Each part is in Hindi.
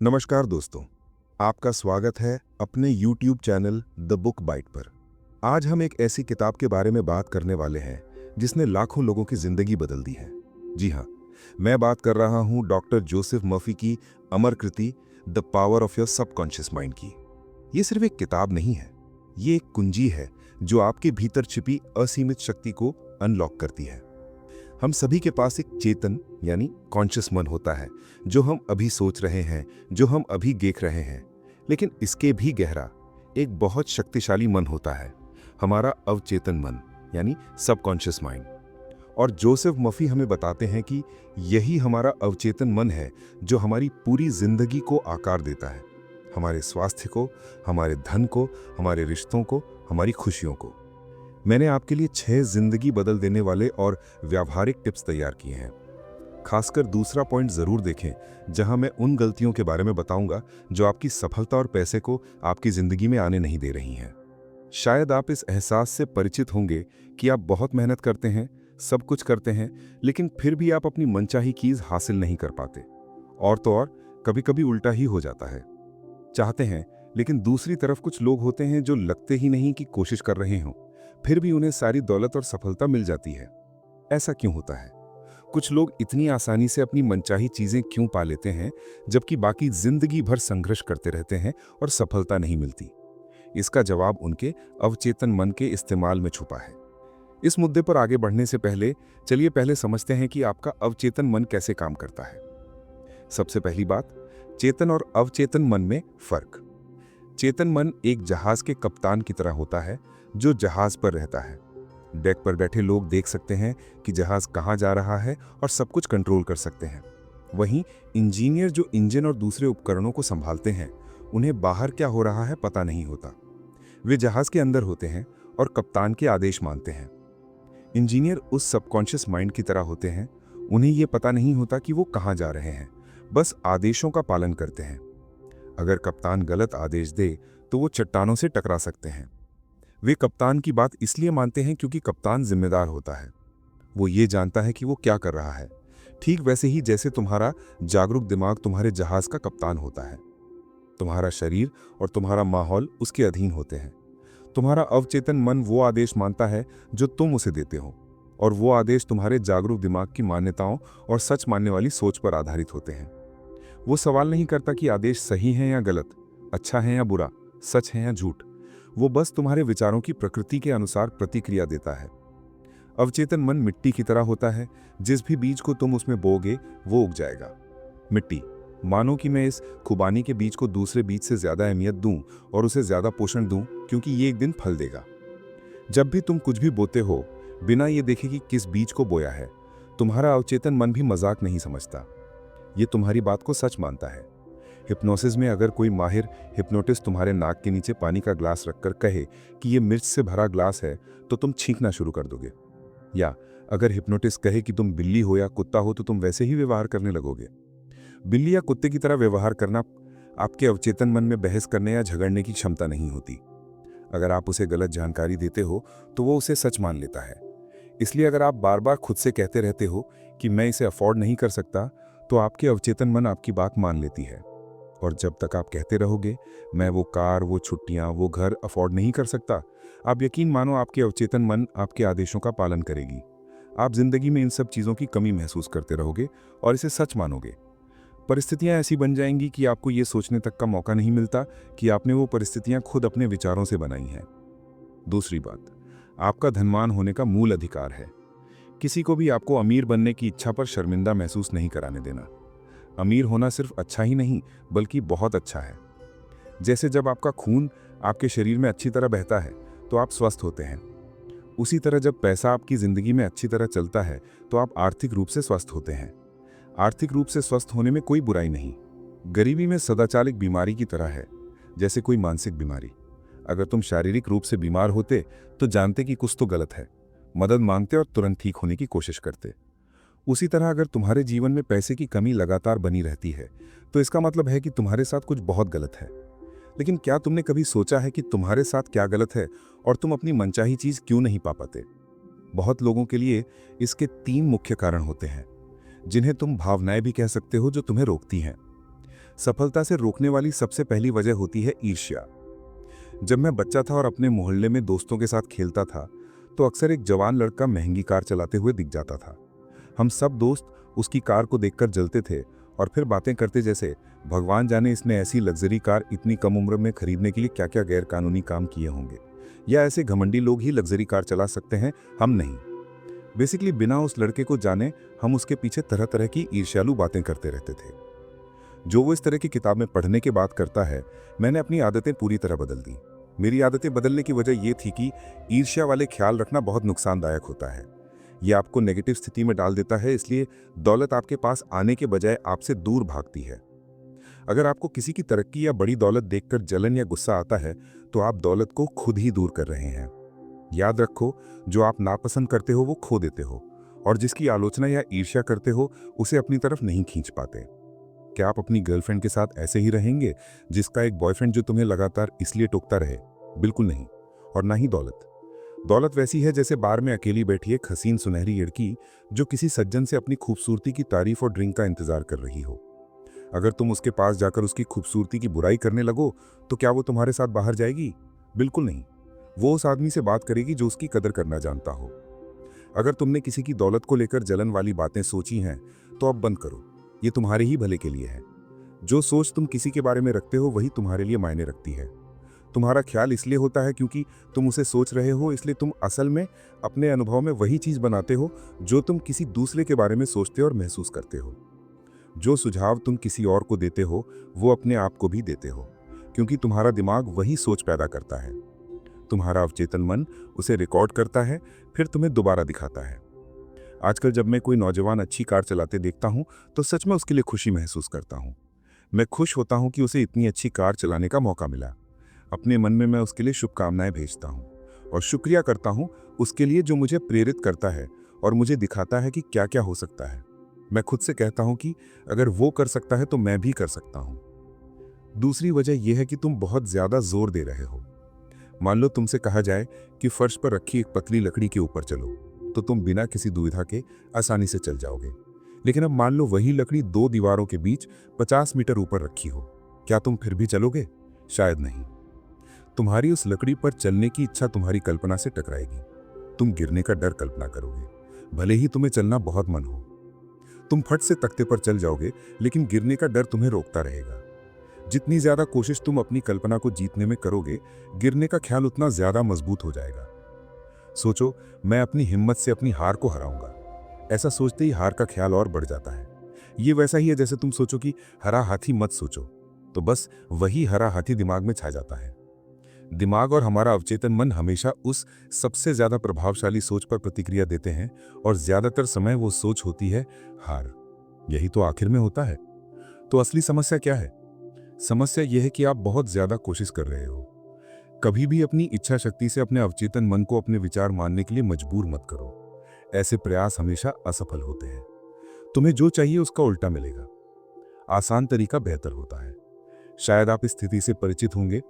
नमस्कार दोस्तों, आपका स्वागत है अपने YouTube channel The Book Byte पर। आज हम एक ऐसी किताब के बारे में बात करने वाले हैं जिसने लाखों लोगों की जिंदगी बदल दी है। जी हाँ, मैं बात कर रहा हूँ डॉक्टर जोसेफ मर्फी की अमर कृति the power of your subconscious mind की। ये सिर्फ एक किताब नहीं है, ये एक कुंजी है जो आपके भीतर छिपी असीमित शक्ति को अनलॉक करती है। हम सभी के पास एक चेतन यानी कॉन्शियस मन होता है, जो हम अभी सोच रहे हैं, जो हम अभी देख रहे हैं। लेकिन इसके भी गहरा एक बहुत शक्तिशाली मन होता है, हमारा अवचेतन मन यानी सबकॉन्शियस माइंड। और जोसेफ मर्फी हमें बताते हैं कि यही हमारा अवचेतन मन है जो हमारी पूरी जिंदगी को आकार देता है, हमारे स्वास्थ्य को, हमारे धन को, हमारे रिश्तों को, हमारी खुशियों को। मैंने आपके लिए 6 जिंदगी बदल देने वाले और व्यावहारिक टिप्स तैयार किए हैं। खासकर दूसरा पॉइंट जरूर देखें, जहां मैं उन गलतियों के बारे में बताऊंगा जो आपकी सफलता और पैसे को आपकी जिंदगी में आने नहीं दे रही हैं। शायद आप इस एहसास से परिचित होंगे कि आप बहुत मेहनत करते हैं, सब कुछ करते हैं, लेकिन फिर भी आप अपनी मनचाही चीज हासिल नहीं कर पाते। और तो और कभी-कभी उल्टा ही हो जाता है। चाहते हैं, लेकिन दूसरी तरफ कुछ लोग होते हैं जो लगते ही नहीं कि कोशिश कर रहे हों, फिर भी उन्हें सारी दौलत और सफलता मिल जाती है। ऐसा क्यों होता है? कुछ लोग इतनी आसानी से अपनी मनचाही चीजें क्यों पा लेते हैं, जबकि बाकी जिंदगी भर संघर्ष करते रहते हैं और सफलता नहीं मिलती? इसका जवाब उनके अवचेतन मन के इस्तेमाल में छुपा है। इस मुद्दे पर आगे बढ़ने से पहले चलिए पहले समझते हैं कि आपका अवचेतन मन कैसे काम करता है। सबसे पहली बात, चेतन और अवचेतन मन में फर्क। चेतन मन एक जहाज के कप्तान की तरह होता है जो जहाज पर रहता है। डेक पर बैठे लोग देख सकते हैं कि जहाज कहाँ जा रहा है और सब कुछ कंट्रोल कर सकते हैं। वहीं इंजीनियर जो इंजन और दूसरे उपकरणों को संभालते हैं, उन्हें बाहर क्या हो रहा है पता नहीं होता। वे जहाज के अंदर होते हैं और कप्तान के आदेश मानते हैं। इंजीनियर उस सबकॉन्शियस माइंड की तरह होते हैं, उन्हें यह पता नहीं होता कि वो कहाँ जा रहे हैं, बस आदेशों का पालन करते हैं। अगर कप्तान गलत आदेश दे तो वो चट्टानों से टकरा सकते हैं। वे कप्तान की बात इसलिए मानते हैं क्योंकि कप्तान जिम्मेदार होता है, वो ये जानता है कि वो क्या कर रहा है। ठीक वैसे ही जैसे तुम्हारा जागरूक दिमाग तुम्हारे जहाज का कप्तान होता है, तुम्हारा शरीर और तुम्हारा माहौल उसके अधीन होते हैं। तुम्हारा अवचेतन मन वो आदेश मानता है जो तुम उसे देते हो, और वो आदेश तुम्हारे जागरूक दिमाग की मान्यताओं और सच मानने वाली सोच पर आधारित होते हैं। वो सवाल नहीं करता कि आदेश सही है या गलत, अच्छा है या बुरा, सच है या झूठ। वो बस तुम्हारे विचारों की प्रकृति के अनुसार प्रतिक्रिया देता है। अवचेतन मन मिट्टी की तरह होता है, जिस भी बीज को तुम उसमें बोओगे वो उग जाएगा। मिट्टी, मानो कि मैं इस खुबानी के बीज को दूसरे बीज से ज्यादा अहमियत दूं और उसे ज्यादा पोषण दूं क्योंकि ये एक दिन फल देगा। जब भी तुम कुछ भी बोते हो, बिना ये देखे कि किस बीज को बोया है, तुम्हारा अवचेतन मन भी मजाक नहीं समझता, ये तुम्हारी बात को सच मानता है। हिप्नोसिस में अगर कोई माहिर हिप्नोटिस्ट तुम्हारे नाक के नीचे पानी का ग्लास रखकर कहे कि ये मिर्च से भरा ग्लास है, तो तुम छींकना शुरू कर दोगे। या अगर हिप्नोटिस्ट कहे कि तुम बिल्ली हो या कुत्ता हो, तो तुम वैसे ही व्यवहार करने लगोगे। बिल्ली या कुत्ते की तरह व्यवहार करना आपके अवचेतन मन में बहस करने या झगड़ने की क्षमता नहीं होती। अगर आप उसे गलत जानकारी देते हो तो वो उसे सच मान लेता है। इसलिए अगर आप बार बार खुद से कहते रहते हो कि मैं इसे अफोर्ड नहीं कर सकता, तो आपके अवचेतन मन आपकी बात मान लेती है। और जब तक आप कहते रहोगे मैं वो कार, वो छुट्टियां, वो घर अफोर्ड नहीं कर सकता, आप यकीन मानो आपके अवचेतन मन आपके आदेशों का पालन करेगी। आप जिंदगी में इन सब चीज़ों की कमी महसूस करते रहोगे और इसे सच मानोगे। परिस्थितियां ऐसी बन जाएंगी कि आपको ये सोचने तक का मौका नहीं मिलता कि आपने वो परिस्थितियां खुद अपने विचारों से बनाई हैं। दूसरी बात, आपका धनवान होने का मूल अधिकार है। किसी को भी आपको अमीर बनने की इच्छा पर शर्मिंदा महसूस नहीं कराने देना। अमीर होना सिर्फ अच्छा ही नहीं, बल्कि बहुत अच्छा है। जैसे जब आपका खून आपके शरीर में अच्छी तरह बहता है तो आप स्वस्थ होते हैं, उसी तरह जब पैसा आपकी जिंदगी में अच्छी तरह चलता है तो आप आर्थिक रूप से स्वस्थ होते हैं। आर्थिक रूप से स्वस्थ होने में कोई बुराई नहीं। गरीबी में सदाचालिक बीमारी की तरह है, जैसे कोई मानसिक बीमारी। अगर तुम शारीरिक रूप से बीमार होते तो जानते कि कुछ तो गलत है, मदद मांगते और तुरंत ठीक होने की कोशिश करते। उसी तरह अगर तुम्हारे जीवन में पैसे की कमी लगातार बनी रहती है तो इसका मतलब है कि तुम्हारे साथ कुछ बहुत गलत है। लेकिन क्या तुमने कभी सोचा है कि तुम्हारे साथ क्या गलत है और तुम अपनी मनचाही चीज क्यों नहीं पा पाते? बहुत लोगों के लिए इसके 3 मुख्य कारण होते हैं, जिन्हें तुम भावनाएं भी कह सकते हो, जो तुम्हें रोकती हैं। सफलता से रोकने वाली सबसे पहली वजह होती है ईर्ष्या। जब मैं बच्चा था और अपने मोहल्ले में दोस्तों के साथ खेलता था, तो अक्सर एक जवान लड़का महंगी कार चलाते हुए दिख जाता था। हम सब दोस्त उसकी कार को देखकर जलते थे और फिर बातें करते जैसे भगवान जाने इसने ऐसी लग्जरी कार इतनी कम उम्र में खरीदने के लिए क्या क्या गैरकानूनी काम किए होंगे, या ऐसे घमंडी लोग ही लग्जरी कार चला सकते हैं, हम नहीं। बेसिकली बिना उस लड़के को जाने हम उसके पीछे तरह तरह की ईर्ष्यालु बातें करते रहते थे। जो वो इस तरह की किताब में पढ़ने के बाद करता है, मैंने अपनी आदतें पूरी तरह बदल दी। मेरी आदतें बदलने की वजह ये थी कि ईर्ष्या वाले ख्याल रखना बहुत नुकसानदायक होता है। ये आपको नेगेटिव स्थिति में डाल देता है, इसलिए दौलत आपके पास आने के बजाय आपसे दूर भागती है। अगर आपको किसी की तरक्की या बड़ी दौलत देखकर जलन या गुस्सा आता है, तो आप दौलत को खुद ही दूर कर रहे हैं। याद रखो, जो आप नापसंद करते हो वो खो देते हो, और जिसकी आलोचना या ईर्ष्या करते हो उसे अपनी तरफ नहीं खींच पाते। क्या आप अपनी गर्लफ्रेंड के साथ ऐसे ही रहेंगे, जिसका एक बॉयफ्रेंड जो तुम्हें लगातार इसलिए टोकता रहे? बिल्कुल नहीं। और ना ही दौलत। दौलत वैसी है जैसे बार में अकेली बैठी एक हसीन सुनहरी लड़की जो किसी सज्जन से अपनी खूबसूरती की तारीफ और ड्रिंक का इंतजार कर रही हो। अगर तुम उसके पास जाकर उसकी खूबसूरती की बुराई करने लगो, तो क्या वो तुम्हारे साथ बाहर जाएगी? बिल्कुल नहीं। वो उस आदमी से बात करेगी जो उसकी कदर करना जानता हो। अगर तुमने किसी की दौलत को लेकर जलन वाली बातें सोची हैं, तो अब बंद करो। ये तुम्हारे ही भले के लिए है। जो सोच तुम किसी के बारे में रखते हो वही तुम्हारे लिए मायने रखती है। तुम्हारा ख्याल इसलिए होता है क्योंकि तुम उसे सोच रहे हो, इसलिए तुम असल में अपने अनुभव में वही चीज बनाते हो जो तुम किसी दूसरे के बारे में सोचते और महसूस करते हो। जो सुझाव तुम किसी और को देते हो वो अपने आप को भी देते हो, क्योंकि तुम्हारा दिमाग वही सोच पैदा करता है। तुम्हारा अवचेतन मन उसे रिकॉर्ड करता है, फिर तुम्हें दोबारा दिखाता है। आजकल जब मैं कोई नौजवान अच्छी कार चलाते देखता हूं, तो सच में उसके लिए खुशी महसूस करता हूं। मैं खुश होता हूं कि उसे इतनी अच्छी कार चलाने का मौका मिला। अपने मन में मैं उसके लिए शुभकामनाएं भेजता हूं और शुक्रिया करता हूं उसके लिए, जो मुझे प्रेरित करता है और मुझे दिखाता है कि क्या क्या हो सकता है। मैं खुद से कहता हूं कि अगर वो कर सकता है तो मैं भी कर सकता हूं। दूसरी वजह यह है कि तुम बहुत ज्यादा जोर दे रहे हो। मान लो तुमसे कहा जाए कि फर्श पर रखी एक पतली लकड़ी के ऊपर चलो, तो तुम बिना किसी दुविधा के आसानी से चल जाओगे। लेकिन अब मान लो वही लकड़ी दो दीवारों के बीच 50 मीटर ऊपर रखी हो, क्या तुम फिर भी चलोगे? शायद नहीं। तुम्हारी उस लकड़ी पर चलने की इच्छा तुम्हारी कल्पना से टकराएगी। तुम गिरने का डर कल्पना करोगे, भले ही तुम्हें चलना बहुत मन हो। तुम फट से तख्ते पर चल जाओगे, लेकिन गिरने का डर तुम्हें रोकता रहेगा। जितनी ज्यादा कोशिश तुम अपनी कल्पना को जीतने में करोगे, गिरने का ख्याल उतना ज्यादा मजबूत हो जाएगा। सोचो, मैं अपनी हिम्मत से अपनी हार को हराऊंगा। ऐसा सोचते ही हार का ख्याल और बढ़ जाता है। ये वैसा ही है जैसे तुम सोचो कि हरा हाथी मत सोचो, तो बस वही हरा हाथी दिमाग में छा जाता है। दिमाग और हमारा अवचेतन मन हमेशा उस सबसे ज्यादा प्रभावशाली सोच पर प्रतिक्रिया देते हैं, और ज्यादातर समय वो सोच होती है हार। यही तो आखिर में होता है। तो असली समस्या क्या है? समस्या यह है कि आप बहुत ज्यादा कोशिश कर रहे हो। कभी भी अपनी इच्छा शक्ति से अपने अवचेतन मन को अपने विचार मानने के लिए मजबूर मत करो। ऐसे प्रयास हमेशा असफल होते हैं। तुम्हें जो चाहिए उसका उल्टा मिलेगा। आसान तरीका बेहतर होता है। शायद आप इस स्थिति से परिचित होंगे।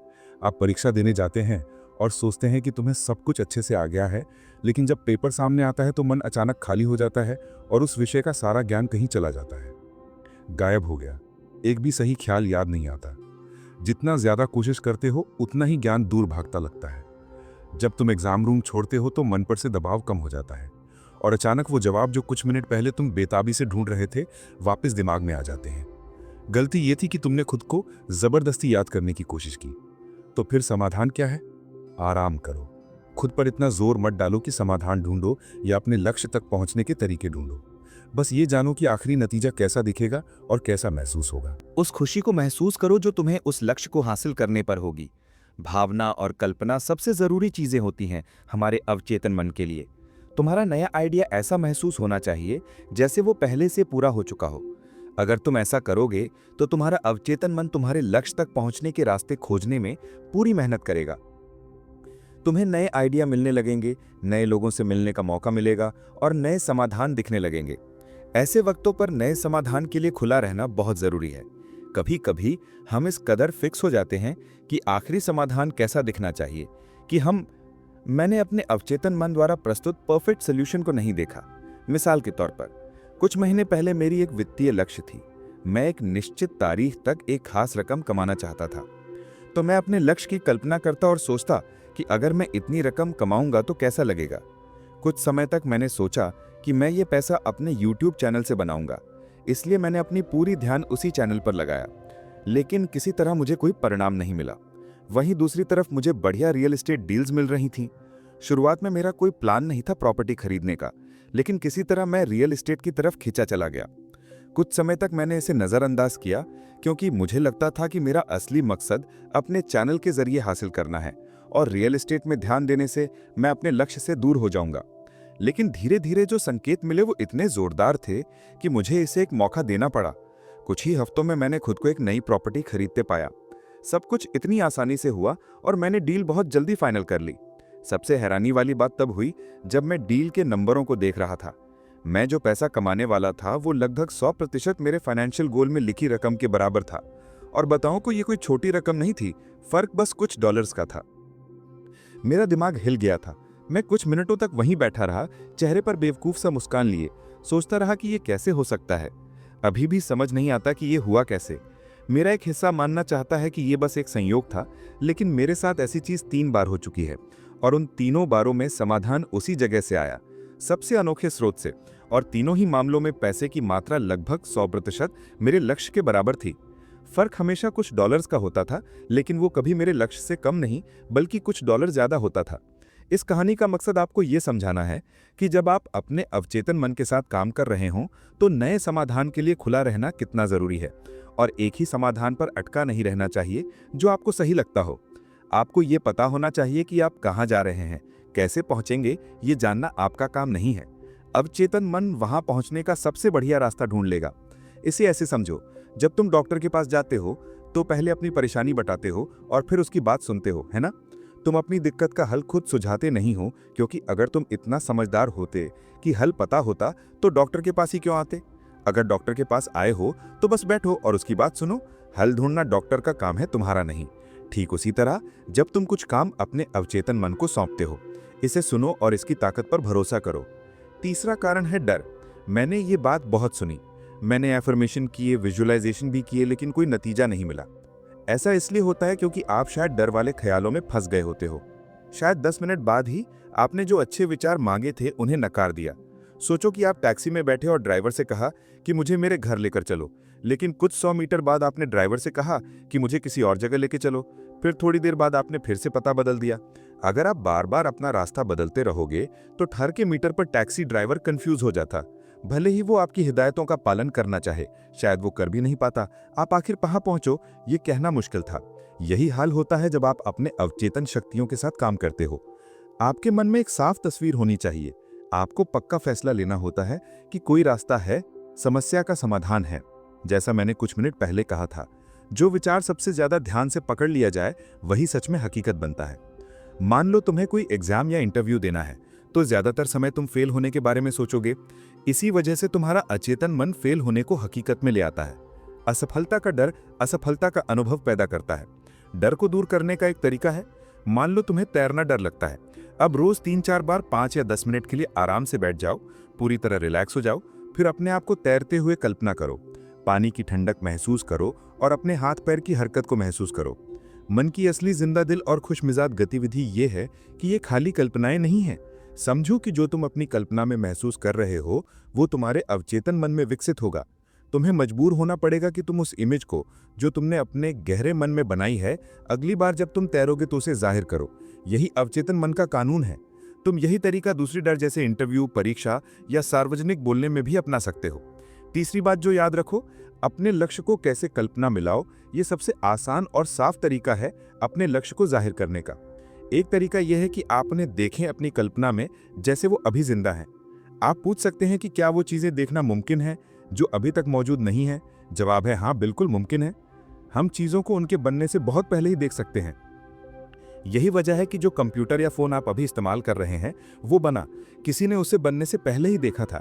आप परीक्षा देने जाते हैं और सोचते हैं कि तुम्हें सब कुछ अच्छे से आ गया है, लेकिन जब पेपर सामने आता है तो मन अचानक खाली हो जाता है और उस विषय का सारा ज्ञान कहीं चला जाता है, गायब हो गया। एक भी सही ख्याल याद नहीं आता। जितना ज्यादा कोशिश करते हो उतना ही ज्ञान दूर भागता लगता है। जब तुम एग्जाम रूम छोड़ते हो तो मन पर से दबाव कम हो जाता है, और अचानक वो जवाब जो कुछ मिनट पहले तुम बेताबी से ढूंढ रहे थे वापस दिमाग में आ जाते हैं। गलती ये थी कि तुमने खुद को जबरदस्ती याद करने की कोशिश की। तो फिर समाधान क्या है? आराम करो। खुद पर इतना जोर मत डालो कि समाधान ढूंढो या अपने लक्ष्य तक पहुंचने के तरीके ढूंढो। बस ये जानो कि आखिरी नतीजा कैसा दिखेगा और कैसा महसूस होगा। उस खुशी को महसूस करो जो तुम्हें उस लक्ष्य को हासिल करने पर होगी। भावना और कल्पना सबसे जरूरी चीजें होती हैं हमारे अवचेतन मन के लिए। तुम्हारा नया आइडिया ऐसा महसूस होना चाहिए जैसे वो पहले से पूरा हो चुका हो। अगर तुम ऐसा करोगे तो तुम्हारा अवचेतन मन तुम्हारे लक्ष्य तक पहुंचने के रास्ते खोजने में पूरी मेहनत करेगा। तुम्हें नए आइडिया मिलने लगेंगे, नए लोगों से मिलने का मौका मिलेगा और नए समाधान दिखने लगेंगे। ऐसे वक्तों पर नए समाधान के लिए खुला रहना बहुत जरूरी है। कभी कभी हम इस कदर फिक्स हो जाते हैं कि आखिरी समाधान कैसा दिखना चाहिए कि मैंने अपने अवचेतन मन द्वारा प्रस्तुत परफेक्ट सॉल्यूशन को नहीं देखा। मिसाल के तौर पर, कुछ महीने पहले मेरी एक वित्तीय लक्ष्य थी। मैं एक निश्चित तारीख तक एक खास रकम कमाना चाहता था। तो मैं अपने लक्ष्य की कल्पना करता और सोचता कि अगर मैं इतनी रकम कमाऊंगा तो कैसा लगेगा। कुछ समय तक मैंने सोचा कि मैं ये पैसा अपने YouTube चैनल से बनाऊंगा, इसलिए मैंने अपनी पूरी ध्यान उसी चैनल पर लगाया। लेकिन किसी तरह मुझे कोई परिणाम नहीं मिला। वहीं दूसरी तरफ मुझे बढ़िया रियल एस्टेट डील्स मिल रही थीं। शुरुआत में मेरा कोई प्लान नहीं था प्रॉपर्टी खरीदने का, लेकिन किसी तरह मैं रियल एस्टेट की तरफ खींचा चला गया। कुछ समय तक मैंने इसे नज़रअंदाज किया, क्योंकि मुझे लगता था कि मेरा असली मकसद अपने चैनल के जरिए हासिल करना है और रियल एस्टेट में ध्यान देने से मैं अपने लक्ष्य से दूर हो जाऊंगा। लेकिन धीरे धीरे जो संकेत मिले वो इतने जोरदार थे कि मुझे इसे एक मौका देना पड़ा। कुछ ही हफ्तों में मैंने खुद को एक नई प्रॉपर्टी खरीदते पाया। सब कुछ इतनी आसानी से हुआ और मैंने डील बहुत जल्दी फाइनल कर ली। सबसे हैरानी वाली बात तब हुई जब मैं डील के नंबरों को देख रहा था। मैं जो पैसा कमाने वाला था वो लगभग 100% मेरे फाइनेंशियल गोल में लिखी रकम के बराबर था। और बताऊं को ये कोई छोटी रकम नहीं थी, फर्क बस कुछ डॉलर्स का था। मेरा दिमाग हिल गया था। मैं कुछ मिनटों तक वहीं बैठा रहा, चेहरे पर बेवकूफ सा मुस्कान लिए, सोचता रहा कि ये कैसे हो सकता है। अभी भी समझ नहीं आता कि ये हुआ कैसे। मेरा एक हिस्सा मानना चाहता है कि ये बस एक संयोग था, लेकिन मेरे साथ ऐसी चीज 3 बार हो चुकी है और उन तीनों बारों में समाधान उसी जगह से आया, सबसे अनोखे स्रोत से। और तीनों ही मामलों में पैसे की मात्रा लगभग 100% मेरे लक्ष्य के बराबर थी। फर्क हमेशा कुछ डॉलर्स का होता था, लेकिन वो कभी मेरे लक्ष्य से कम नहीं बल्कि कुछ डॉलर ज्यादा होता था। इस कहानी का मकसद आपको ये समझाना है कि जब आप अपने अवचेतन मन के साथ काम कर रहे हों तो नए समाधान के लिए खुला रहना कितना जरूरी है, और एक ही समाधान पर अटका नहीं रहना चाहिए जो आपको सही लगता हो। आपको ये पता होना चाहिए कि आप कहाँ जा रहे हैं, कैसे पहुंचेंगे, ये जानना आपका काम नहीं है। अवचेतन मन वहां पहुंचने का सबसे बढ़िया रास्ता ढूंढ लेगा। इसे ऐसे समझो, जब तुम डॉक्टर के पास जाते हो तो पहले अपनी परेशानी बताते हो और फिर उसकी बात सुनते हो, है ना? तुम अपनी दिक्कत का हल खुद सुझाते नहीं हो, क्योंकि अगर तुम इतना समझदार होते कि हल पता होता तो डॉक्टर के पास ही क्यों आते? अगर डॉक्टर के पास आए हो तो बस बैठो और उसकी बात सुनो। हल ढूंढना डॉक्टर का काम है, तुम्हारा नहीं। ठीक उसी तरह जब तुम कुछ काम अपने अवचेतन मन को सौंपते हो, इसे सुनो और इसकी ताकत पर भरोसा करो। तीसरा कारण है डर। मैंने ये बात बहुत सुनी। मैंने एफर्मेशन किए, विजुअलाइजेशन भी किए, लेकिन कोई नतीजा नहीं मिला। ऐसा इसलिए होता है क्योंकि आप शायद डर वाले ख्यालों में फंस गए होते हो। शायद 10 मिनट बाद ही आपने जो अच्छे विचार मांगे थे उन्हें नकार दिया। सोचो कि आप टैक्सी में बैठे और ड्राइवर से कहा कि मुझे मेरे घर लेकर चलो, लेकिन कुछ 100 मीटर बाद आपने ड्राइवर से कहा कि मुझे किसी और जगह लेके चलो। फिर थोड़ी देर बाद आपने फिर से पता बदल दिया। अगर आप बार बार अपना रास्ता बदलते रहोगे तो ठहर के मीटर पर टैक्सी ड्राइवर कंफ्यूज हो जाता। भले ही वो आपकी हिदायतों का पालन करना चाहे, शायद वो कर भी नहीं पाता। आप आखिर कहाँ पहुंचो ये कहना मुश्किल था। यही हाल होता है जब आप अपने अवचेतन शक्तियों के साथ काम करते हो। आपके मन में एक साफ तस्वीर होनी चाहिए। आपको पक्का फैसला लेना होता है कि कोई रास्ता है, समस्या का समाधान है। जैसा मैंने कुछ मिनट पहले कहा था, जो विचार सबसे ज्यादा ध्यान से पकड़ लिया जाए वही सच में हकीकत बनता है। मान लो तुम्हें कोई एग्जाम या इंटरव्यू देना है, तो ज्यादातर समय तुम फेल होने के बारे में सोचोगे। इसी वजह से तुम्हारा अचेतन मन फेल होने को हकीकत में ले आता है। असफलता का डर असफलता का अनुभव पैदा करता है। डर को दूर करने का एक तरीका है, मान लो तुम्हें तैरना डर लगता है। अब रोज 3-4 बार 5 या 10 मिनट के लिए आराम से बैठ जाओ, पूरी तरह रिलैक्स हो जाओ, फिर अपने आप को तैरते हुए कल्पना करो। पानी की ठंडक महसूस करो और अपने हाथ पैर की हरकत को महसूस करो। मन की असली जिंदा दिल और खुशमिजाज गतिविधि ये है कि ये खाली कल्पनाएं नहीं हैं। समझो कि जो तुम अपनी कल्पना में महसूस कर रहे हो वो तुम्हारे अवचेतन मन में विकसित होगा। तुम्हें मजबूर होना पड़ेगा कि तुम उस इमेज को जो तुमने अपने गहरे मन में बनाई है, अगली बार जब तुम तैरोगे तो उसे जाहिर करो। यही अवचेतन मन का कानून है। तुम यही तरीका दूसरी डर जैसे इंटरव्यू, परीक्षा या सार्वजनिक बोलने में भी अपना सकते हो। तीसरी बात जो याद रखो, अपने लक्ष्य को कैसे कल्पना मिलाओ। ये सबसे आसान और साफ तरीका है अपने लक्ष्य को जाहिर करने का। एक तरीका यह है कि आप उन्हें देखें अपनी कल्पना में जैसे वो अभी जिंदा हैं। आप पूछ सकते हैं कि क्या वो चीजें देखना मुमकिन है जो अभी तक मौजूद नहीं है। जवाब है हाँ, बिल्कुल मुमकिन है। हम चीजों को उनके बनने से बहुत पहले ही देख सकते हैं। यही वजह है कि जो कंप्यूटर या फोन आप अभी इस्तेमाल कर रहे हैं वो बना किसी ने उसे बनने से पहले ही देखा था।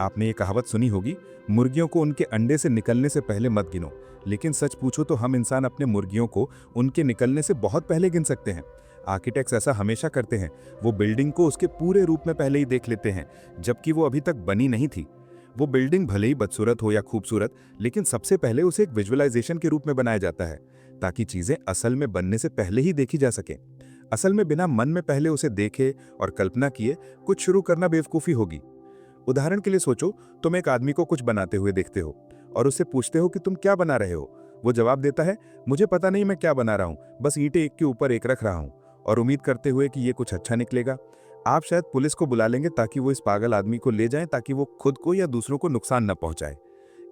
आपने ये कहावत सुनी होगी, मुर्गियों को उनके अंडे से निकलने से पहले मत गिनो। लेकिन सच पूछो तो हम इंसान अपने मुर्गियों को उनके निकलने से बहुत पहले गिन सकते हैं। आर्किटेक्ट्स ऐसा हमेशा करते हैं। वो बिल्डिंग को उसके पूरे रूप में पहले ही देख लेते हैं, जबकि वो अभी तक बनी नहीं थी। वो बिल्डिंग भले ही बदसूरत हो या खूबसूरत, लेकिन सबसे पहले उसे एक विजुअलाइजेशन के रूप में बनाया जाता है, ताकि चीजें असल में बनने से पहले ही देखी जा सके। असल में बिना मन में पहले उसे देखे और कल्पना किए कुछ शुरू करना बेवकूफ़ी होगी। उदाहरण के लिए सोचो, तुम एक आदमी को कुछ बनाते हुए देखते हो और उससे पूछते हो कि तुम क्या बना रहे हो। वो जवाब देता है, मुझे पता नहीं मैं क्या बना रहा हूँ, बस ईंटें एक के ऊपर एक रख रहा हूँ, और उम्मीद करते हुए कि ये कुछ अच्छा निकलेगा। आप शायद पुलिस को बुला लेंगे ताकि वो इस पागल आदमी को ले जाएं, ताकि वो खुद को या दूसरों को नुकसान न पहुंचाए।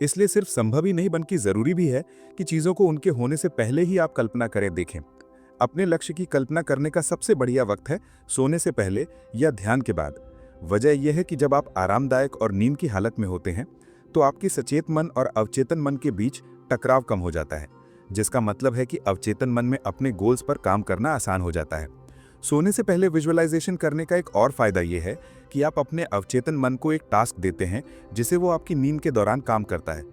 इसलिए सिर्फ संभव ही नहीं बल्कि जरूरी भी है कि चीजों को उनके होने से पहले ही आप कल्पना करें, देखें। अपने लक्ष्य की कल्पना करने का सबसे बढ़िया वक्त है सोने से पहले या ध्यान के बाद। वजह यह है कि जब आप आरामदायक और नींद की हालत में होते हैं तो आपकी सचेत मन और अवचेतन मन के बीच टकराव कम हो जाता है, जिसका मतलब है कि अवचेतन मन में अपने गोल्स पर काम करना आसान हो जाता है। सोने से पहले विजुअलाइजेशन करने का एक और फायदा यह है कि आप अपने अवचेतन मन को एक टास्क देते हैं जिसे वो आपकी नींद के दौरान काम करता है।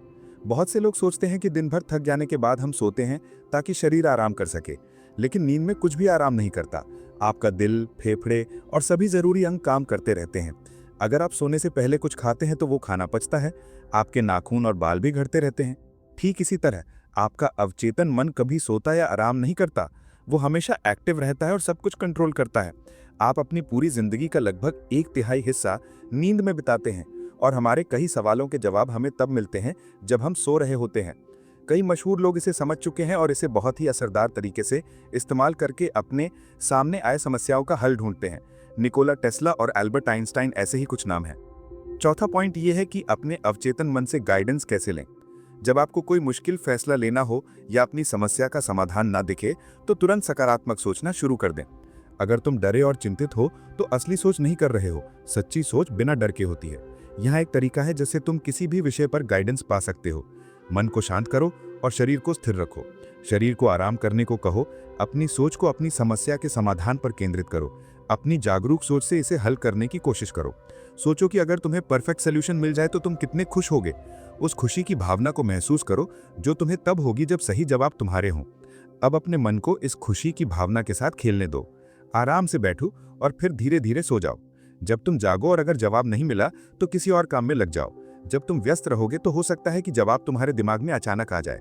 बहुत से लोग सोचते हैं कि दिन भर थक जाने के बाद हम सोते हैं ताकि शरीर आराम कर सके, लेकिन नींद में कुछ भी आराम नहीं करता। आपका दिल, फेफड़े और सभी जरूरी अंग काम करते रहते हैं। अगर आप सोने से पहले कुछ खाते हैं तो वो खाना पचता है, आपके नाखून और बाल भी झड़ते रहते हैं। ठीक इसी तरह आपका अवचेतन मन कभी सोता या आराम नहीं करता, वो हमेशा एक्टिव रहता है और सब कुछ कंट्रोल करता है। आप अपनी पूरी जिंदगी का लगभग 1/3 हिस्सा नींद में बिताते हैं और हमारे कई सवालों के जवाब हमें तब मिलते हैं जब हम सो रहे होते हैं। कई मशहूर लोग इसे समझ चुके हैं और इसे बहुत ही असरदार तरीके से इस्तेमाल करके अपने सामने आए समस्याओं का हल ढूंढते हैं। निकोला टेस्ला और एल्बर्ट आइंस्टाइन ऐसे ही कुछ नाम हैं। चौथा पॉइंट ये है कि अपने अवचेतन मन से गाइडेंस कैसे लें। जब आपको कोई मुश्किल फैसला लेना हो या अपनी समस्या का समाधान ना दिखे तो तुरंत सकारात्मक सोचना शुरू कर दें। अगर तुम डरे और चिंतित हो तो असली सोच नहीं कर रहे हो, सच्ची सोच बिना डर के होती है। यहाँ एक तरीका है जिससे तुम किसी भी विषय पर गाइडेंस पा सकते हो। मन को शांत करो और शरीर को स्थिर रखो। शरीर को आराम करने को कहो, अपनी सोच को अपनी समस्या के समाधान पर केंद्रित करो। अपनी जागरूक सोच से इसे हल करने की कोशिश करो। सोचो कि अगर तुम्हें परफेक्ट सोल्यूशन मिल जाए तो तुम कितने खुश होगे। उस खुशी की भावना को महसूस करो जो तुम्हें तब होगी जब सही जवाब तुम्हारे हों। अब अपने मन को इस खुशी की भावना के साथ खेलने दो। आराम से बैठो और फिर धीरे धीरे सो जाओ। जब तुम जागो और अगर जवाब नहीं मिला तो किसी और काम में लग जाओ। जब तुम व्यस्त रहोगे तो हो सकता है कि जवाब तुम्हारे दिमाग में अचानक आ जाए।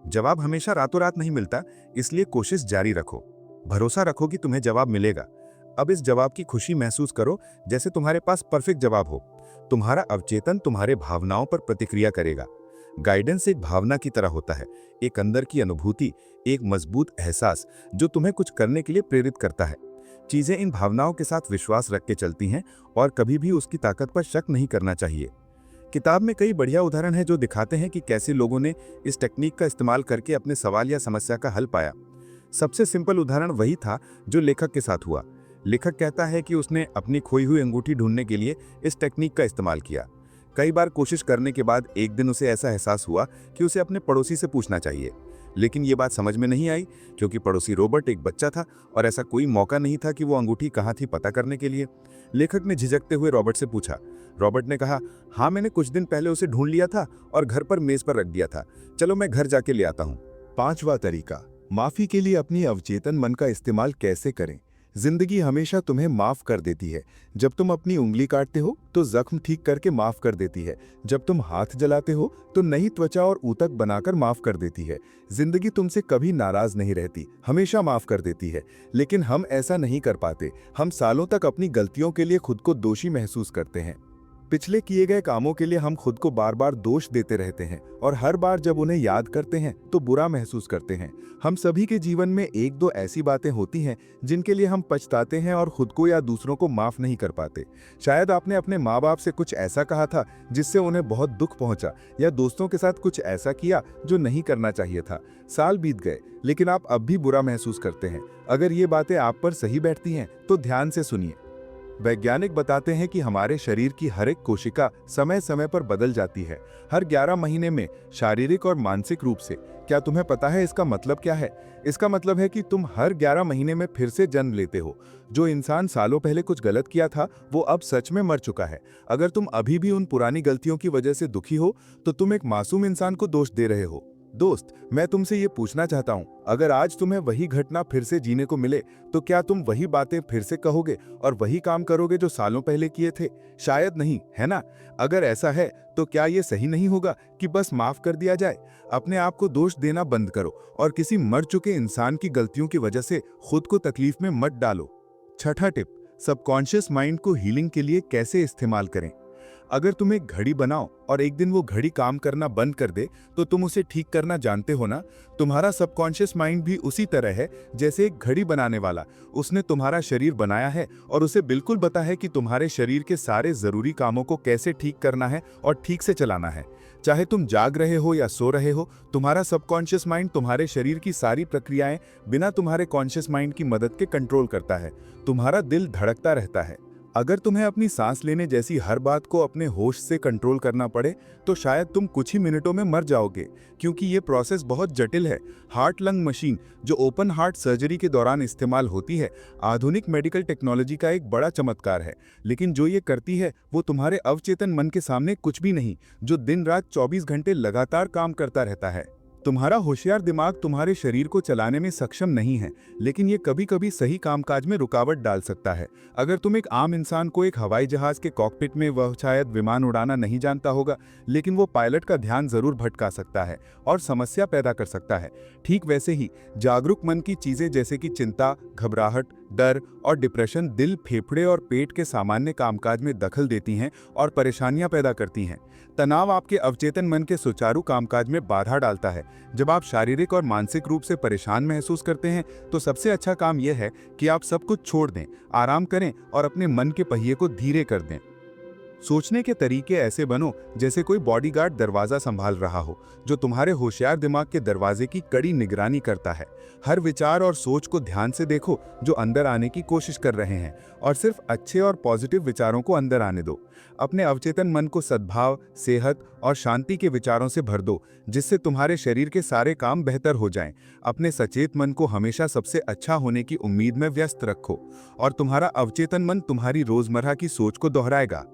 जवाब हमेशा रातों रात नहीं मिलता, इसलिए कोशिश जारी रखो। भरोसा रखो कि तुम्हें जवाब मिलेगा। अब इस जवाब की खुशी महसूस करो जैसे तुम्हारे पास परफेक्ट जवाब हो। तुम्हारा अवचेतन तुम्हारे भावनाओं पर प्रतिक्रिया करेगा। गाइडेंस एक भावना की तरह होता है, एक अंदर की अनुभूति, एक मजबूत एहसास जो तुम्हें कुछ करने के लिए प्रेरित करता है। चीजें इन भावनाओं के साथ विश्वास रख के चलती हैं और कभी भी उसकी ताकत पर शक नहीं करना चाहिए। किताब में कई बढ़िया उदाहरण हैं जो दिखाते हैं कि कैसे लोगों ने इस टेक्निक का इस्तेमाल करके अपने सवाल या समस्या का हल पाया। सबसे सिंपल उदाहरण वही था जो लेखक के साथ हुआ। लेखक कहता है कि उसने अपनी खोई हुई अंगूठी ढूंढने के लिए इस टेक्निक का इस्तेमाल किया। कई बार कोशिश करने के बाद एक दिन उसे ऐसा एहसास हुआ कि उसे अपने पड़ोसी से पूछना चाहिए, लेकिन ये बात समझ में नहीं आई क्योंकि पड़ोसी रॉबर्ट एक बच्चा था और ऐसा कोई मौका नहीं था कि वो अंगूठी कहाँ थी पता करने के लिए। लेखक ने झिझकते हुए रॉबर्ट से पूछा। रॉबर्ट ने कहा, हाँ मैंने कुछ दिन पहले उसे ढूंढ लिया था और घर पर मेज पर रख दिया था, चलो मैं घर जाके ले आता हूँ। पांचवा तरीका, माफी के लिए अपनी अवचेतन मन का इस्तेमाल कैसे करें। जिंदगी हमेशा तुम्हें माफ कर देती है। जब तुम अपनी उंगली काटते हो तो जख्म ठीक करके माफ कर देती है। जब तुम हाथ जलाते हो तो नई त्वचा और ऊतक बनाकर माफ कर देती है। जिंदगी तुमसे कभी नाराज नहीं रहती, हमेशा माफ कर देती है। लेकिन हम ऐसा नहीं कर पाते। हम सालों तक अपनी गलतियों के लिए खुद को दोषी महसूस करते हैं। पिछले किए गए कामों के लिए हम खुद को बार बार दोष देते रहते हैं और हर बार जब उन्हें याद करते हैं तो बुरा महसूस करते हैं। हम सभी के जीवन में एक दो ऐसी बातें होती हैं जिनके लिए हम पछताते हैं और खुद को या दूसरों को माफ नहीं कर पाते। शायद आपने अपने माँ बाप से कुछ ऐसा कहा था जिससे उन्हें बहुत दुख पहुंचा, या दोस्तों के साथ कुछ ऐसा किया जो नहीं करना चाहिए था। साल बीत गए लेकिन आप अब भी बुरा महसूस करते हैं। अगर ये बातें आप पर सही बैठती हैं तो ध्यान से सुनिए। वैज्ञानिक बताते हैं कि हमारे शरीर की हर एक कोशिका समय समय पर बदल जाती है, हर 11 महीने में, शारीरिक और मानसिक रूप से। क्या तुम्हें पता है इसका मतलब क्या है? इसका मतलब है कि तुम हर 11 महीने में फिर से जन्म लेते हो। जो इंसान सालों पहले कुछ गलत किया था वो अब सच में मर चुका है। अगर तुम अभी भी उन पुरानी गलतियों की वजह से दुखी हो तो तुम एक मासूम इंसान को दोष दे रहे हो। दोस्त, मैं तुमसे ये पूछना चाहता हूँ, अगर आज तुम्हें वही घटना फिर से जीने को मिले तो क्या तुम वही बातें फिर से कहोगे और वही काम करोगे जो सालों पहले किए थे? शायद नहीं, है ना? अगर ऐसा है तो क्या ये सही नहीं होगा कि बस माफ कर दिया जाए? अपने आप को दोष देना बंद करो और किसी मर चुके इंसान की गलतियों की वजह से खुद को तकलीफ में मत डालो। छठा टिप, सबकॉन्शियस माइंड को हीलिंग के लिए कैसे इस्तेमाल करें। अगर तुम एक घड़ी बनाओ और एक दिन वो घड़ी काम करना बंद कर दे तो तुम उसे ठीक करना जानते हो ना। तुम्हारा सबकॉन्शियस माइंड भी उसी तरह है जैसे एक घड़ी बनाने वाला। उसने तुम्हारा शरीर बनाया है और उसे बिल्कुल पता है कि तुम्हारे शरीर के सारे जरूरी कामों को कैसे ठीक करना है और ठीक से चलाना है। चाहे तुम जाग रहे हो या सो रहे हो, तुम्हारा सबकॉन्शियस माइंड तुम्हारे शरीर की सारी प्रक्रियाएं बिना तुम्हारे कॉन्शियस माइंड की मदद के कंट्रोल करता है। तुम्हारा दिल धड़कता रहता है। अगर तुम्हें अपनी सांस लेने जैसी हर बात को अपने होश से कंट्रोल करना पड़े तो शायद तुम कुछ ही मिनटों में मर जाओगे, क्योंकि ये प्रोसेस बहुत जटिल है। हार्ट लंग मशीन जो ओपन हार्ट सर्जरी के दौरान इस्तेमाल होती है, आधुनिक मेडिकल टेक्नोलॉजी का एक बड़ा चमत्कार है। लेकिन जो ये करती है वो तुम्हारे अवचेतन मन के सामने कुछ भी नहीं, जो दिन रात 24 घंटे लगातार काम करता रहता है। तुम्हारा होशियार दिमाग तुम्हारे शरीर को चलाने में सक्षम नहीं है, लेकिन ये कभी कभी सही कामकाज में रुकावट डाल सकता है। अगर तुम एक आम इंसान को एक हवाई जहाज के कॉकपिट में, वह शायद विमान उड़ाना नहीं जानता होगा, लेकिन वो पायलट का ध्यान जरूर भटका सकता है और समस्या पैदा कर सकता है। ठीक वैसे ही जागरूक मन की चीजें जैसे कि चिंता, घबराहट, डर और डिप्रेशन दिल, फेफड़े और पेट के सामान्य कामकाज में दखल देती हैं और परेशानियां पैदा करती हैं। तनाव आपके अवचेतन मन के सुचारू कामकाज में बाधा डालता है। जब आप शारीरिक और मानसिक रूप से परेशान महसूस करते हैं तो सबसे अच्छा काम यह है कि आप सब कुछ छोड़ दें, आराम करें और अपने मन के पहिए को धीरे कर दें। सोचने के तरीके ऐसे बनो जैसे कोई बॉडीगार्ड दरवाजा संभाल रहा हो, जो तुम्हारे होशियार दिमाग के दरवाजे की कड़ी निगरानी करता है। हर विचार और सोच को ध्यान से देखो जो अंदर आने की कोशिश कर रहे हैं, और सिर्फ अच्छे और पॉजिटिव विचारों को अंदर आने दो। अपने अवचेतन मन को सद्भाव, सेहत और शांति के विचारों से भर दो, जिससे तुम्हारे शरीर के सारे काम बेहतर हो जाएं। अपने सचेत मन को हमेशा सबसे अच्छा होने की उम्मीद में व्यस्त रखो और तुम्हारा अवचेतन मन तुम्हारी रोजमर्रा की सोच को दोहराएगा।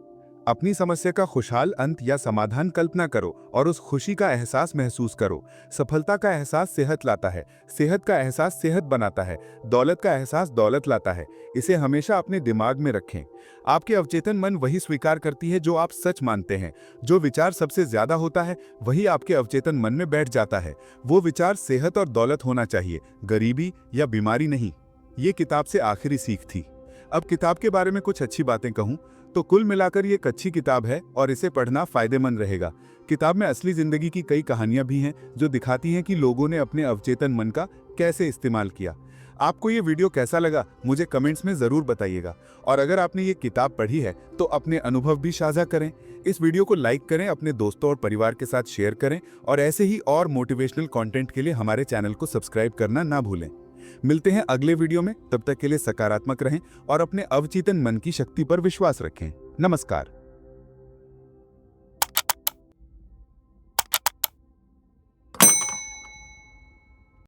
अपनी समस्या का खुशहाल अंत या समाधान कल्पना करो और उस खुशी का एहसास महसूस करो। सफलता का एहसास सेहत लाता है, सेहत का एहसास सेहत बनाता है, दौलत का एहसास दौलत लाता है। इसे हमेशा अपने दिमाग में रखें। आपके अवचेतन मन वही स्वीकार करती है जो आप सच मानते हैं। जो विचार सबसे ज्यादा होता है वही आपके अवचेतन मन में बैठ जाता है। वो विचार सेहत और दौलत होना चाहिए, गरीबी या बीमारी नहीं। ये किताब से आखिरी सीख थी। अब किताब के बारे में कुछ अच्छी बातें कहूं तो कुल मिलाकर ये एक अच्छी किताब है और इसे पढ़ना फायदेमंद रहेगा। किताब में असली जिंदगी की कई कहानियां भी हैं जो दिखाती हैं कि लोगों ने अपने अवचेतन मन का कैसे इस्तेमाल किया। आपको ये वीडियो कैसा लगा मुझे कमेंट्स में जरूर बताइएगा, और अगर आपने ये किताब पढ़ी है तो अपने अनुभव भी साझा करें। इस वीडियो को लाइक करें, अपने दोस्तों और परिवार के साथ शेयर करें, और ऐसे ही और मोटिवेशनल कंटेंट के लिए हमारे चैनल को सब्सक्राइब करना ना भूलें। मिलते हैं अगले वीडियो में, तब तक के लिए सकारात्मक रहें और अपने अवचेतन मन की शक्ति पर विश्वास रखें। नमस्कार।